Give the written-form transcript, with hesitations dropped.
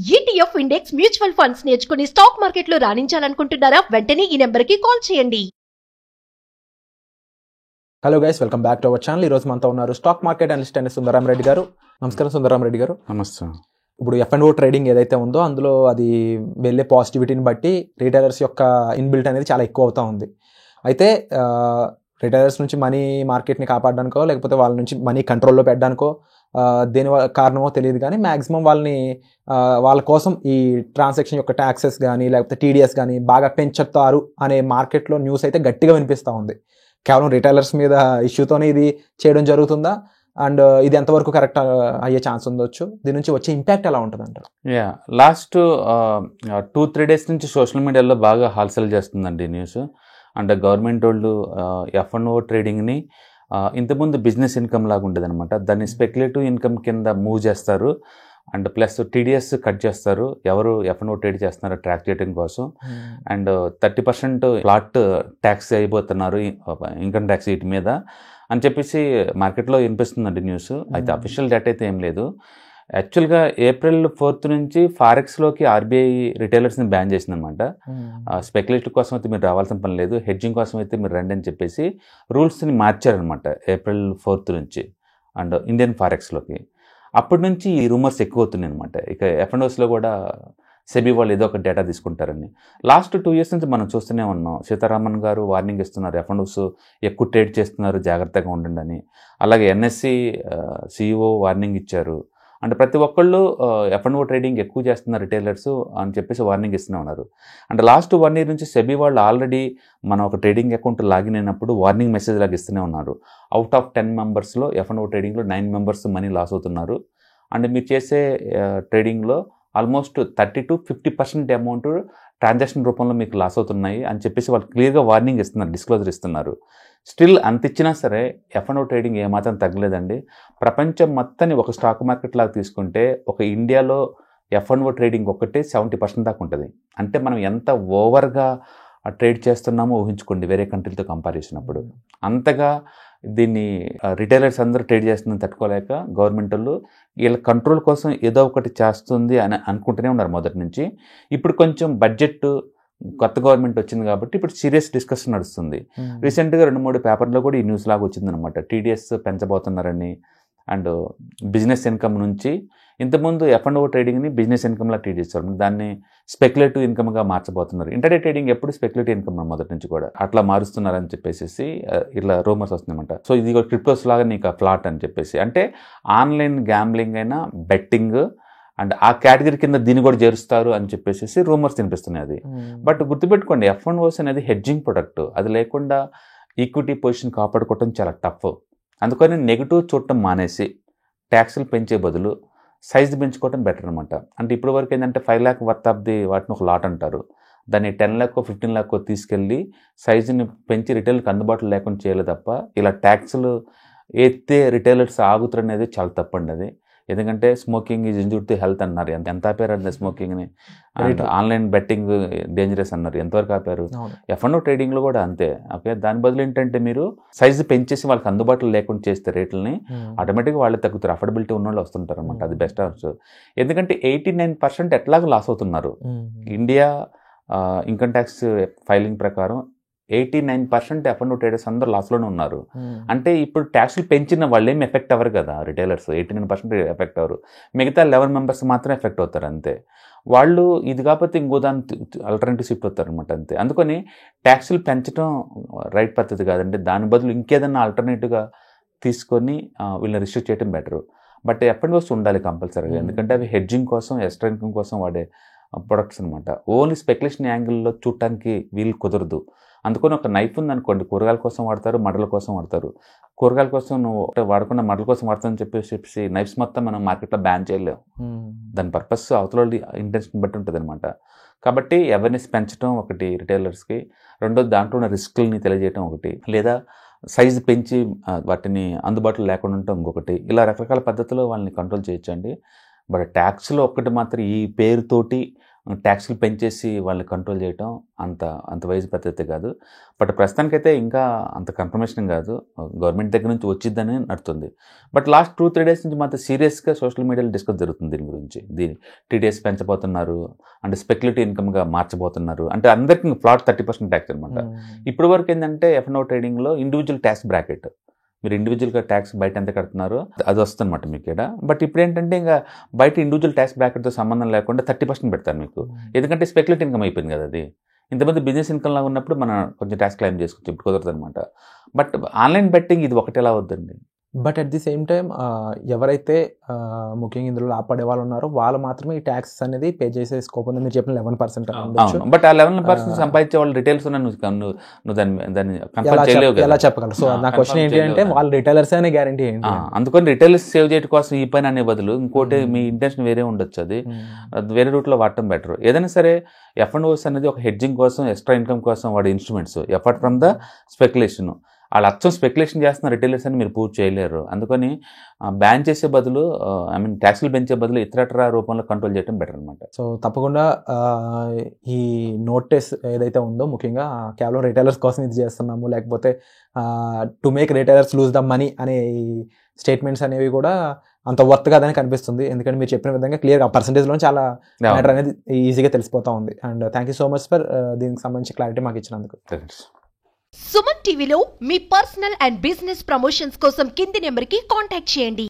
ETF index mutual funds నేర్చుకుని stock మార్కెట్లో రాణించాలనుకుంటున్నారా? వెంటనే ఈ నెంబర్కి కాల్ చేయండి. Hello guys, welcome back to our channel. ఈ రోజు మనతో ఉన్నారు స్టాక్ మార్కెట్ అనలిస్ట్ అయిన సుందరం రెడ్డి గారు. నమస్కారం సుందరం రెడ్డి గారు. నమస్తే. ఇప్పుడు F&O ట్రేడింగ్ ఏదైతే ఉందో అందులో అది వెళ్ళే పాజిటివిటీని బట్టి రీటైలర్స్ యొక్క ఇన్బిల్ట్ అనేది చాలా ఎక్కువ అవుతూ ఉంది. అయితే రిటైలర్స్ నుంచి మనీ మార్కెట్ని కాపాడడానికో లేకపోతే వాళ్ళ నుంచి మనీ కంట్రోల్లో పెట్టడానికో దేని కారణమో తెలియదు, కానీ మ్యాక్సిమం వాళ్ళ కోసం ఈ ట్రాన్సాక్షన్ యొక్క ట్యాక్సెస్ కానీ లేకపోతే TDS కానీ బాగా పెంచుతారు అనే మార్కెట్లో న్యూస్ అయితే గట్టిగా వినిపిస్తూ ఉంది. కేవలం రిటైలర్స్ మీద ఇష్యూతోనే ఇది చేయడం జరుగుతుందా, అండ్ ఇది ఎంతవరకు కరెక్ట్ అయ్యే ఛాన్స్ ఉండొచ్చు, దీని నుంచి వచ్చే ఇంపాక్ట్ ఎలా ఉంటుంది అంటారు? లాస్ట్ 2-3 డేస్ నుంచి సోషల్ మీడియాలో బాగా హాల్సెల్ చేస్తుందండి న్యూస్. అండ్ గవర్నమెంట్ వాళ్ళు F&O ట్రేడింగ్ని ఇంతకుముందు బిజినెస్ ఇన్కమ్ లాగా ఉండేది అనమాట, దాన్ని స్పెక్యులేటివ్ ఇన్కమ్ కింద మూవ్ చేస్తారు. అండ్ ప్లస్ TDS కట్ చేస్తారు ఎవరు F&O ట్రేడ్ చేస్తున్నారో ట్రాక్ చేయడం కోసం. అండ్ 30% ఫ్లాట్ ట్యాక్స్ అయిపోతున్నారు, ఇన్కమ్ ట్యాక్స్ వీటి మీద అని చెప్పేసి మార్కెట్లో వినిపిస్తుందండి న్యూస్. అయితే అఫీషియల్ డేటా అయితే ఏం లేదు. యాక్చువల్గా April 4th నుంచి ఫారెక్స్లోకి RBI రిటైలర్స్ని బ్యాన్ చేసిందనమాట. స్పెక్యులేటివ్ కోసం అయితే మీరు రావాల్సిన పని లేదు, హెడ్జింగ్ కోసం అయితే మీరు రండి అని చెప్పేసి రూల్స్ని మార్చారనమాట April 4th నుంచి అండ్ ఇండియన్ ఫారెక్స్లోకి. అప్పటి నుంచి ఈ రూమర్స్ ఎక్కువ అవుతున్నాయి అనమాట. ఇక F&Oస్లో కూడా సెబీ వాళ్ళు ఏదో ఒక డేటా తీసుకుంటారని. లాస్ట్ 2 years నుంచి మనం చూస్తూనే ఉన్నాం. సీతారామన్ గారు వార్నింగ్ ఇస్తున్నారు, F&Os ఎక్కువ ట్రేడ్ చేస్తున్నారు, జాగ్రత్తగా ఉండండి అని. అలాగే NSE CEO వార్నింగ్ ఇచ్చారు. అంటే ప్రతి ఒక్కళ్ళు F&O ట్రేడింగ్ ఎక్కువ చేస్తున్నారు రిటైలర్స్ అని చెప్పేసి వార్నింగ్ ఇస్తూనే ఉన్నారు. అంటే లాస్ట్ 1 year నుంచి సెబీ వాళ్ళు ఆల్రెడీ మనం ఒక ట్రేడింగ్ అకౌంట్ లాగిన్ అయినప్పుడు వార్నింగ్ మెసేజ్ లాగా ఇస్తూనే ఉన్నారు. అవుట్ ఆఫ్ 10 మెంబర్స్లో F&O ట్రేడింగ్లో 9 members మనీ లాస్ అవుతున్నారు. అండ్ మీరు చేసే ట్రేడింగ్లో ఆల్మోస్ట్ 30-50% అమౌంట్ ట్రాన్సాక్షన్ రూపంలో మీకు లాస్ అవుతున్నాయి అని చెప్పేసి వాళ్ళు క్లియర్గా వార్నింగ్ ఇస్తున్నారు, డిస్క్లోజర్ ఇస్తున్నారు. స్టిల్ అంత ఇచ్చినా సరే F&O ట్రేడింగ్ ఏమాత్రం తగ్గలేదండి. ప్రపంచం మొత్తాన్ని ఒక స్టాక్ మార్కెట్ లాగా తీసుకుంటే ఒక ఇండియాలో F&O ట్రేడింగ్ ఒక్కటే 70% దాకా ఉంటుంది. అంటే మనం ఎంత ఓవర్గా ట్రేడ్ చేస్తున్నామో ఊహించుకోండి వేరే కంట్రీలతో కంపేర్ చేసినప్పుడు. అంతగా దీన్ని రిటైలర్స్ అందరూ ట్రేడ్ చేస్తుందని తట్టుకోలేక గవర్నమెంట్ వాళ్ళు వీళ్ళ కంట్రోల్ కోసం ఏదో ఒకటి చేస్తుంది అని అనుకుంటూనే ఉన్నారు మొదటి నుంచి. ఇప్పుడు కొంచెం బడ్జెట్ కొత్త గవర్నమెంట్ వచ్చింది కాబట్టి ఇప్పుడు సీరియస్ డిస్కషన్ నడుస్తుంది. రీసెంట్గా 2-3 పేపర్లో కూడా ఈ న్యూస్ లాగా వచ్చిందనమాట. TDS పెంచబోతున్నారని అండ్ బిజినెస్ ఇన్కమ్ నుంచి ఇంతకుముందు F&O ట్రేడింగ్ని బిజినెస్ ఇన్కమ్లా ట్రీట్ చేస్తారు, దాన్ని స్పెక్యులేటివ్ ఇన్కమ్గా మార్చబోతున్నారు. ఇంటర్డే ట్రేడింగ్ ఎప్పుడు స్పెక్యులేటివ్ ఇన్కమ్ మొదటి నుంచి కూడా అట్లా మారుస్తున్నారని చెప్పేసి ఇట్లా రూమర్స్ వస్తుందన్నమాట. సో ఇది క్రిప్టోస్ లాగా నీకు ఫ్లాట్ అని చెప్పేసి, అంటే ఆన్లైన్ గ్యాంబ్లింగ్ అయినా బెట్టింగ్ అండ్ ఆ కేటగిరీ కింద దీన్ని కూడా చేరుస్తారు అని చెప్పేసి రూమర్స్ వినిపిస్తున్నాయి. అది బట్ గుర్తుపెట్టుకోండి, F&Os అనేది హెడ్జింగ్ ప్రొడక్ట్. అది లేకుండా ఈక్విటీ పొజిషన్ కాపాడుకోవటం చాలా టఫ్. అందుకని నెగిటివ్ చూడటం మానేసి ట్యాక్స్లు పెంచే బదులు సైజ్ పెంచుకోవటం బెటర్ అనమాట. అంటే ఇప్పుడు వరకు ఏంటంటే 5 lakh వర్త్ ఆఫ్ ది వాటిని ఒక లాట్ అంటారు, దాన్ని 10 lakh 15 lakh తీసుకెళ్ళి సైజుని పెంచి రిటైలర్కి అందుబాటులో లేకుండా చేయలేదు తప్ప ఇలా ట్యాక్స్లు ఎత్తే రిటైలర్స్ ఆగుతారు అనేది చాలా తప్పండి. అది ఎందుకంటే smoking is injure to health అన్నారు, ఎంత ఆపారు అంటే స్మోకింగ్ని. అండ్ ఆన్లైన్ బెట్టింగ్ డేంజరస్ అన్నారు, ఎంతవరకు ఆపారు. F&O ట్రేడింగ్లో కూడా అంతే. ఓకే, దాని బదులు ఏంటంటే మీరు సైజు పెంచేసి వాళ్ళకి అందుబాటులో లేకుండా చేస్తే రేట్లని ఆటోమేటిక్గా వాళ్ళు తగ్గుతారు, అఫోర్డబిలిటీ ఉన్న వాళ్ళు వస్తుంటారు అనమాట. అది బెస్ట్ ఆప్షన్. ఎందుకంటే 89% ఎట్లాగో లాస్ అవుతున్నారు. ఇండియా ఇన్కమ్ ట్యాక్స్ ఫైలింగ్ ప్రకారం 89% F&O ట్రేడర్స్ అందరూ లాస్లోనే ఉన్నారు. అంటే ఇప్పుడు ట్యాక్స్లు పెంచిన వాళ్ళు ఏమి ఎఫెక్ట్ అవ్వరు కదా, రిటైలర్స్ 89% ఎఫెక్ట్ అవ్వరు, మిగతా 11 members మాత్రమే ఎఫెక్ట్ అవుతారు అంతే. వాళ్ళు ఇది కాకపోతే ఇంకో దాని ఆల్టర్నేటివ్ షిఫ్ట్ అవుతారు అనమాట అంతే. అందుకని ట్యాక్స్లు పెంచడం రైట్ పద్ధతి కాదండి, దాని బదులు ఇంకేదన్నా ఆల్టర్నేటివ్గా తీసుకొని వీళ్ళని రిస్ట్రిక్ట్ చేయడం బెటరు. బట్ F&Os ఉండాలి కంపల్సరీగా, ఎందుకంటే అవి హెడ్జింగ్ కోసం ఎక్స్ట్రా ఇన్కమ్ కోసం వాడే ప్రొడక్ట్స్ అనమాట. ఓన్లీ స్పెక్యులేషన్ యాంగిల్లో చూడటానికి వీళ్ళు కుదరదు. అందుకని ఒక నైఫ్ ఉందనుకోండి, కూరగాయల కోసం వాడతారు, మటల కోసం వాడతారు. కూరగాయల కోసం నువ్వు వాడకుండా మటల కోసం వాడతానని చెప్పేసి నైఫ్స్ మొత్తం మనం మార్కెట్లో బ్యాన్ చేయలేము. దాని పర్పస్ అవతల ఇంటెన్షన్ బట్టి ఉంటుంది అనమాట. కాబట్టి అవేర్నెస్ పెంచడం ఒకటి రిటైలర్స్కి, రెండోది దాంట్లో ఉన్న రిస్క్లని తెలియజేయడం ఒకటి, లేదా సైజు పెంచి వాటిని అందుబాటులో లేకుండా ఉండటం ఇంకొకటి. ఇలా రకరకాల పద్ధతిలో వాళ్ళని కంట్రోల్ చేయొచ్చండి. బట్ ట్యాక్స్లో ఒక్కటి మాత్రం ఈ పేరుతోటి ట్యాక్స్లు పెంచేసి వాళ్ళని కంట్రోల్ చేయటం అంత వైజ్ పద్ధతి కాదు. బట్ ప్రస్తుతానికైతే ఇంకా అంత కన్ఫర్మేషన్ కాదు, గవర్నమెంట్ దగ్గర నుంచి వచ్చిద్దని నడుతుంది. బట్ లాస్ట్ 2-3 డేస్ నుంచి మాత్రం సీరియస్గా సోషల్ మీడియాలో డిస్కస్ జరుగుతుంది దీని గురించి. TDS పెంచబోతున్నారు, అంటే స్పెక్యులేటివ్ ఇన్కమ్గా మార్చబోతున్నారు, అంటే అందరికీ ఫ్లాట్ 30% ట్యాక్స్ అనమాట. ఇప్పటి వరకు ఏంటంటే F&O ట్రేడింగ్లో ఇండివిజువల్ ట్యాక్స్ బ్రాకెట్, మీరు ఇండివిజువల్గా ట్యాక్స్ బయట ఎంత కడుతున్నారో అది వస్తుందన్నమాట మీకు ఇక్కడ. బట్ ఇప్పుడు ఏంటంటే ఇంకా బయట ఇండివిజువల్ ట్యాక్స్ బ్రాకెట్తో సంబంధం లేకుండా 30% పెడతారు మీకు, ఎందుకంటే స్పెక్యులేటివ్ ఇన్కమ్ అయిపోయింది కదా అది. ఇంతమంది బిజినెస్ ఇన్కమ్ లాగా ఉన్నప్పుడు మనం కొంచెం ట్యాక్స్ క్లెయిమ్ చేసుకోవచ్చు, ఇప్పుడు కుదరదు అనమాట. బట్ ఆన్లైన్ బెట్టింగ్ ఇది ఒకటి ఎలా అవుద్దండి. But at the same time ఎవరైతే ముఖ్యంగా ఇందులో లాభపడే వాళ్ళు ఉన్నారో వాళ్ళు మాత్రమే ఈ ట్యాక్స్ అనేది పే చేసే స్కోప్ ఉంది. మీరు చెప్పిన 11% అవును, బట్ ఆ 11% సంపాదించే వాళ్ళు రిటైల్స్ నువ్వు దాన్ని కన్ఫర్మ్ చేయలేవు కదా, ఎలా చెప్పగలరు? సో నా క్వశ్చన్ ఏంటి అంటే వాళ్ళు రిటైలర్స్ అనే గ్యారంటీ ఏంటి? అందుకని రిటైలర్స్ సేవ్ చేయడం కోసం ఈ పని అనే బదులు ఇంకోటి మీ ఇంటెన్షన్ వేరే ఉండొచ్చు, అది వేరే రూట్లో వాడటం బెటర్. ఏదైనా సరే F&Os అనేది ఒక హెడ్జింగ్ కోసం, ఎక్స్ట్రా ఇన్కమ్ కోసం వాడే instruments, apart from the speculation. వాళ్ళు అచ్చం స్పెక్యులేషన్ చేస్తున్న రిటైలర్స్ అని మీరు పూర్తి చేయలేరు. అందుకని బ్యాన్ చేసే బదులు, ట్యాక్స్లు పెంచే బదులు ఇతరత్ర రూపంలో కంట్రోల్ చేయడం బెటర్ అనమాట. సో తప్పకుండా ఈ నోటీస్ ఏదైతే ఉందో ముఖ్యంగా కేవలం రిటైలర్స్ కోసం ఇది చేస్తున్నాము, లేకపోతే to make retailers lose the money అనే స్టేట్మెంట్స్ అనేవి కూడా అంత వర్త్ కాదని కనిపిస్తుంది. ఎందుకంటే మీరు చెప్పిన విధంగా క్లియర్గా పర్సంటేజ్లో చాలా మ్యాటర్ అనేది ఈజీగా తెలిసిపోతూ ఉంది. And thank you so much for దీనికి సంబంధించి క్లారిటీ మాకు ఇచ్చినందుకు. సుమన్ టీవీలో మీ పర్సనల్ అండ్ బిజినెస్ ప్రమోషన్స్ కోసం కింది నెంబర్కి కాంటాక్ట్ చేయండి.